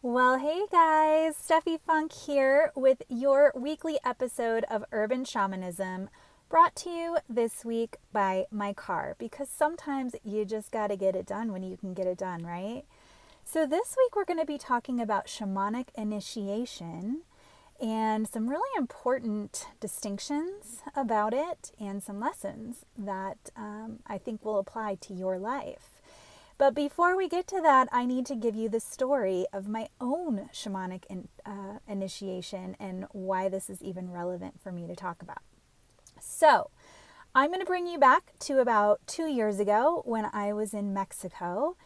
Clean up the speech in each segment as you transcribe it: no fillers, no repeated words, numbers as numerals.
Well, hey guys, Steffi Funk here with your weekly episode of Urban Shamanism, brought to you this week by my car, because sometimes you just got to get it done when you can get it done, right? So, this week we're going to be talking about shamanic initiation and some really important distinctions about it and some lessons that I think will apply to your life. But before we get to that, I need to give you the story of my own shamanic initiation and why this is even relevant for me to talk about. So, I'm going to bring you back to about 2 years ago when I was in Mexico,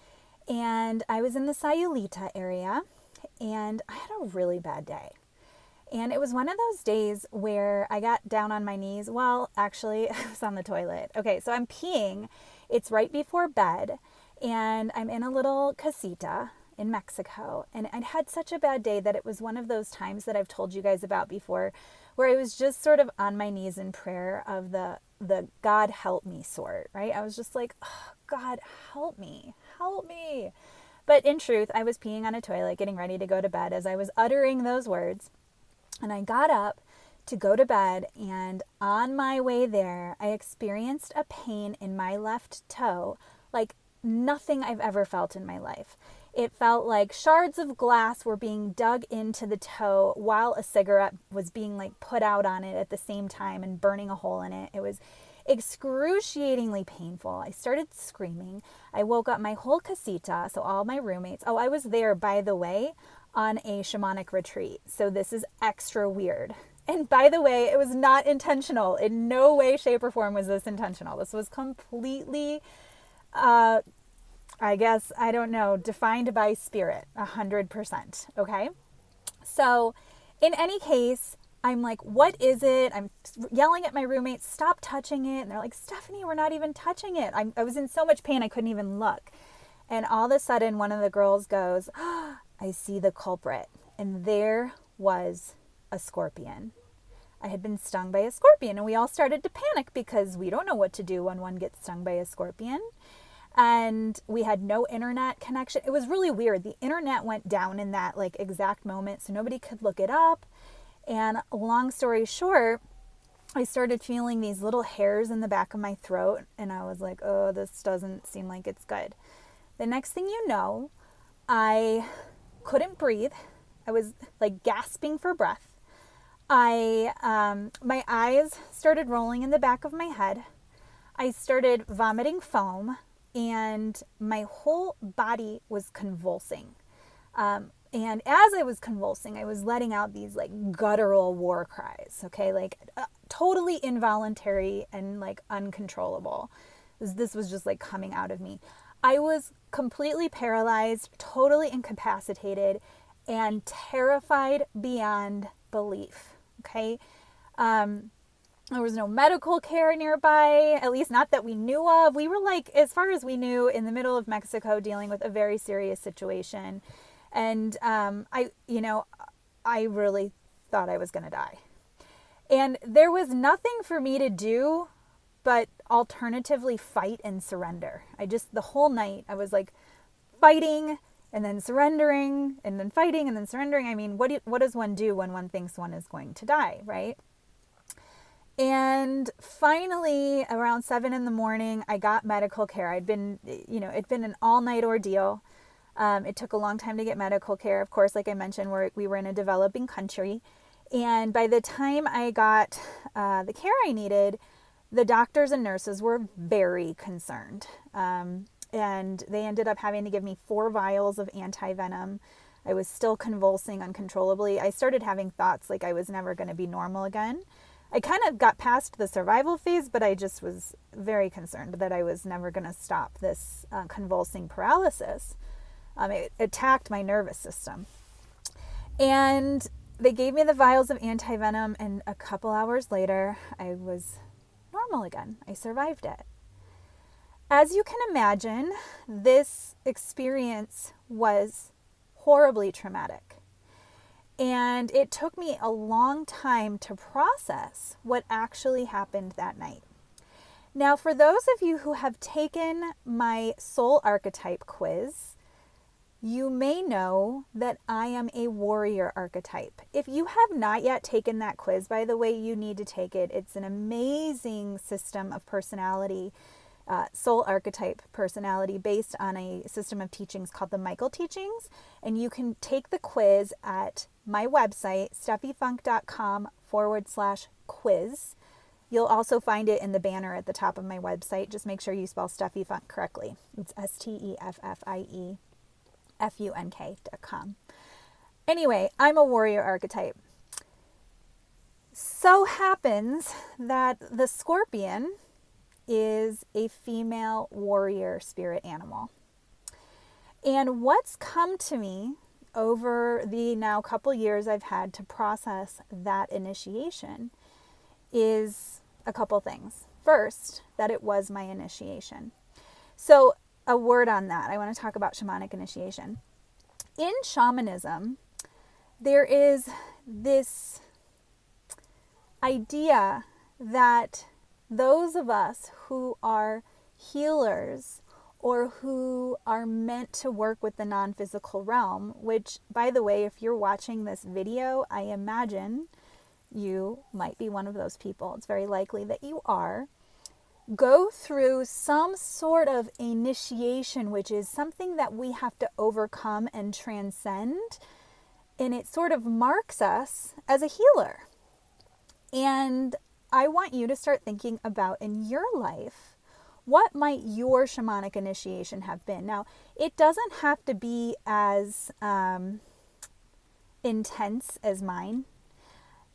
and I was in the Sayulita area, and I had a really bad day. And it was one of those days where I got down on my knees. Well, actually, I was on the toilet. Okay, so I'm peeing. It's right before bed, and I'm in a little casita in Mexico. And I'd had such a bad day that it was one of those times that I've told you guys about before, where I was just sort of on my knees in prayer of the God help me sort, right? I was just like, oh, God, help me, help me. But in truth, I was peeing on a toilet, getting ready to go to bed as I was uttering those words. And I got up to go to bed, and on my way there, I experienced a pain in my left toe like nothing I've ever felt in my life. It felt like shards of glass were being dug into the toe while a cigarette was being like put out on it at the same time and burning a hole in it. It was excruciatingly painful. I started screaming. I woke up my whole casita, so all my roommates. Oh, I was there, by the way, on a shamanic retreat. So this is extra weird. And by the way, it was not intentional. In no way, shape, or form was this intentional. This was completely, I guess, I don't know, defined by spirit, 100%. Okay? So in any case, I'm like, what is it? I'm yelling at my roommates, stop touching it. And they're like, Stephanie, we're not even touching it. I was in so much pain, I couldn't even look. And all of a sudden, one of the girls goes, oh, I see the culprit. And there was a scorpion. I had been stung by a scorpion, and we all started to panic because we don't know what to do when one gets stung by a scorpion. And we had no internet connection. It was really weird. The internet went down in that like exact moment, so nobody could look it up. And long story short, I started feeling these little hairs in the back of my throat, and I was like, oh, this doesn't seem like it's good. The next thing you know, I couldn't breathe. I was like gasping for breath. My eyes started rolling in the back of my head. I started vomiting foam, and my whole body was convulsing. And as I was convulsing, I was letting out these like guttural war cries, okay? Like totally involuntary and like uncontrollable. This was just like coming out of me. I was completely paralyzed, totally incapacitated, and terrified beyond belief, okay? There was no medical care nearby, at least not that we knew of. We were like, as far as we knew, in the middle of Mexico dealing with a very serious situation. And I really thought I was going to die. And there was nothing for me to do but alternatively fight and surrender. The whole night, I was like fighting and then surrendering and then fighting and then surrendering. I mean, what does one do when one thinks one is going to die, right? And finally, around 7 a.m, I got medical care. It'd been an all-night ordeal. It took a long time to get medical care. Of course, like I mentioned, we were in a developing country. And by the time I got the care I needed, the doctors and nurses were very concerned. And they ended up having to give me 4 vials of anti-venom. I was still convulsing uncontrollably. I started having thoughts like I was never going to be normal again. I kind of got past the survival phase, but I just was very concerned that I was never going to stop this convulsing paralysis. It attacked my nervous system. And they gave me the vials of anti-venom, and a couple hours later, I was normal again. I survived it. As you can imagine, this experience was horribly traumatic. And it took me a long time to process what actually happened that night. Now, for those of you who have taken my soul archetype quiz, you may know that I am a warrior archetype. If you have not yet taken that quiz, by the way, you need to take it. It's an amazing system of personality, soul archetype personality based on a system of teachings called the Michael Teachings. And you can take the quiz at my website, steffyfunk.com/quiz. You'll also find it in the banner at the top of my website. Just make sure you spell Steffi Funk correctly. It's STEFFIEFUNK.com. Anyway, I'm a warrior archetype. So happens that the scorpion is a female warrior spirit animal. And what's come to me over the now couple years I've had to process that initiation is a couple things. First, that it was my initiation. So a word on that. I want to talk about shamanic initiation. In shamanism, there is this idea that those of us who are healers or who are meant to work with the non-physical realm, which, by the way, if you're watching this video, I imagine you might be one of those people. It's very likely that you are. Go through some sort of initiation, which is something that we have to overcome and transcend. And it sort of marks us as a healer. And I want you to start thinking about in your life, what might your shamanic initiation have been? Now, it doesn't have to be as intense as mine.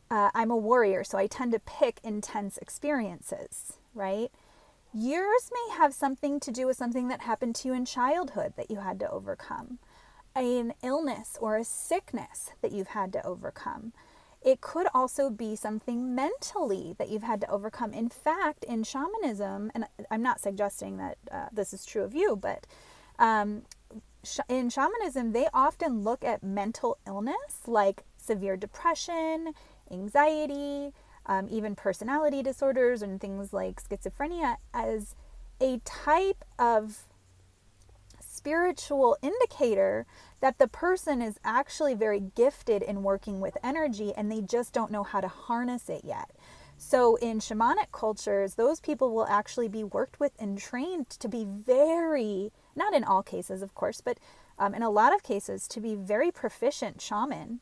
I'm a warrior, so I tend to pick intense experiences, right? Yours may have something to do with something that happened to you in childhood that you had to overcome, an illness or a sickness that you've had to overcome. It could also be something mentally that you've had to overcome. In fact, in shamanism, and I'm not suggesting that this is true of you, but in shamanism, they often look at mental illness like severe depression, anxiety, even personality disorders and things like schizophrenia as a type of spiritual indicator that the person is actually very gifted in working with energy and they just don't know how to harness it yet. So in shamanic cultures, those people will actually be worked with and trained to be very, not in all cases, of course, but in a lot of cases, to be very proficient shaman.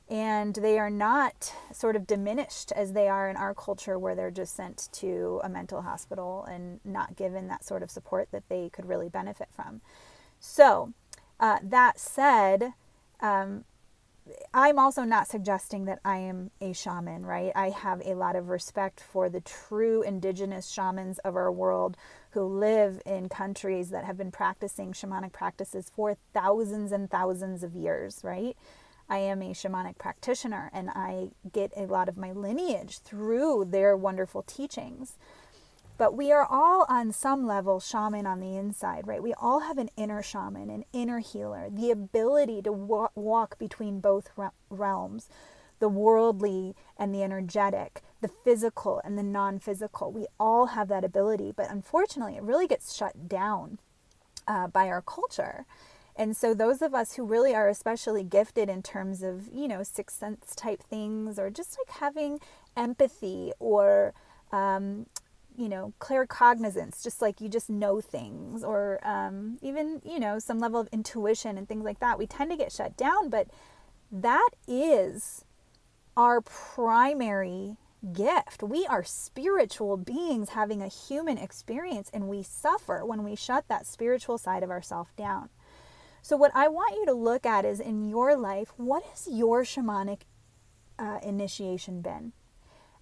And they are not sort of diminished as they are in our culture where they're just sent to a mental hospital and not given that sort of support that they could really benefit from. So that said, I'm also not suggesting that I am a shaman, right? I have a lot of respect for the true indigenous shamans of our world who live in countries that have been practicing shamanic practices for thousands and thousands of years, right? I am a shamanic practitioner and I get a lot of my lineage through their wonderful teachings. But we are all on some level shaman on the inside, right? We all have an inner shaman, an inner healer, the ability to walk between both realms, the worldly and the energetic, the physical and the non-physical. We all have that ability, but unfortunately it really gets shut down by our culture. And so those of us who really are especially gifted in terms of, sixth sense type things, or just like having empathy or, claircognizance, just like you just know things, or even, some level of intuition and things like that, we tend to get shut down. But that is our primary gift. We are spiritual beings having a human experience, and we suffer when we shut that spiritual side of ourselves down. So what I want you to look at is, in your life, what has your shamanic initiation been?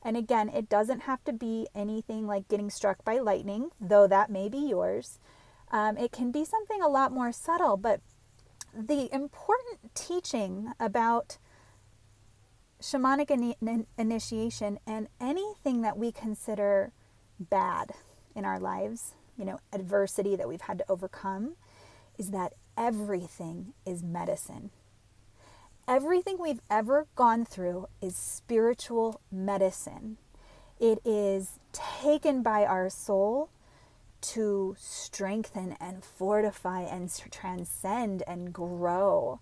And again, it doesn't have to be anything like getting struck by lightning, though that may be yours. It can be something a lot more subtle, but the important teaching about shamanic initiation and anything that we consider bad in our lives, adversity that we've had to overcome, is that everything is medicine. Everything we've ever gone through is spiritual medicine. It is taken by our soul to strengthen and fortify and transcend and grow.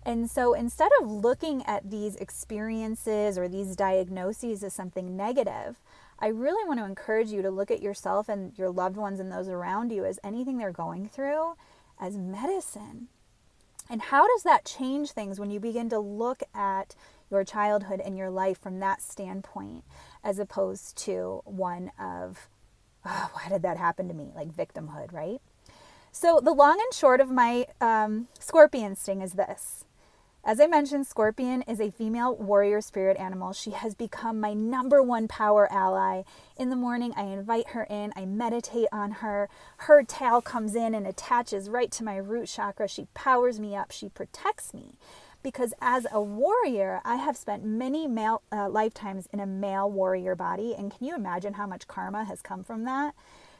And so instead of looking at these experiences or these diagnoses as something negative, I really want to encourage you to look at yourself and your loved ones and those around you as anything they're going through as medicine. And how does that change things when you begin to look at your childhood and your life from that standpoint, as opposed to one of, oh, why did that happen to me? Like victimhood, right? So the long and short of my scorpion sting is this. As I mentioned, Scorpion is a female warrior spirit animal. She has become my number one power ally. In the morning, I invite her in. I meditate on her. Her tail comes in and attaches right to my root chakra. She powers me up. She protects me. Because as a warrior, I have spent many lifetimes in a male warrior body. And can you imagine how much karma has come from that?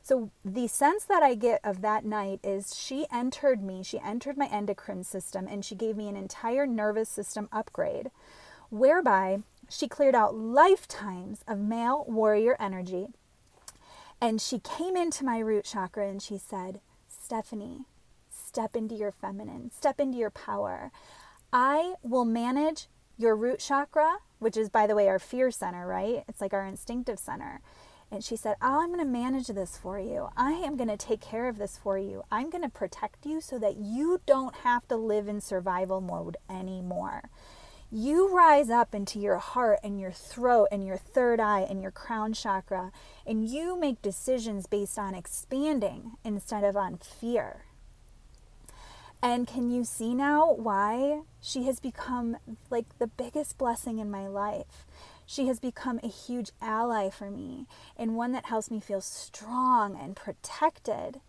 So the sense that I get of that night is she entered my endocrine system, and she gave me an entire nervous system upgrade, whereby she cleared out lifetimes of male warrior energy. And she came into my root chakra and she said, Stephanie, step into your feminine, step into your power. I will manage your root chakra, which is, by the way, our fear center, right? It's like our instinctive center. And she said, oh, I'm going to manage this for you. I am going to take care of this for you. I'm going to protect you so that you don't have to live in survival mode anymore. You rise up into your heart and your throat and your third eye and your crown chakra, and you make decisions based on expanding instead of on fear. And can you see now why she has become like the biggest blessing in my life? She has become a huge ally for me, and one that helps me feel strong and protected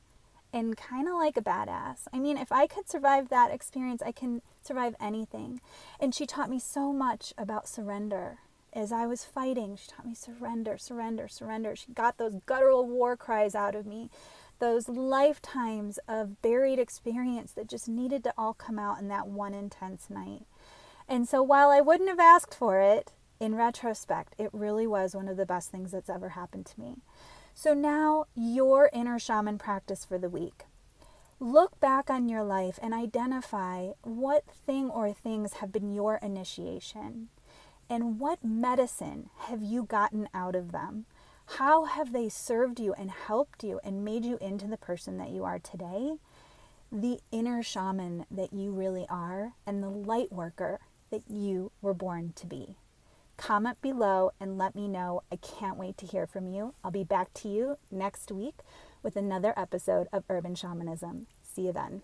and kind of like a badass. I mean, if I could survive that experience, I can survive anything. And she taught me so much about surrender. As I was fighting, she taught me surrender, surrender, surrender. She got those guttural war cries out of me, those lifetimes of buried experience that just needed to all come out in that one intense night. And so while I wouldn't have asked for it, in retrospect, it really was one of the best things that's ever happened to me. So now, your inner shaman practice for the week. Look back on your life and identify what thing or things have been your initiation, and what medicine have you gotten out of them. How have they served you and helped you and made you into the person that you are today? The inner shaman that you really are, and the light worker that you were born to be. Comment below and let me know. I can't wait to hear from you. I'll be back to you next week with another episode of Urban Shamanism. See you then.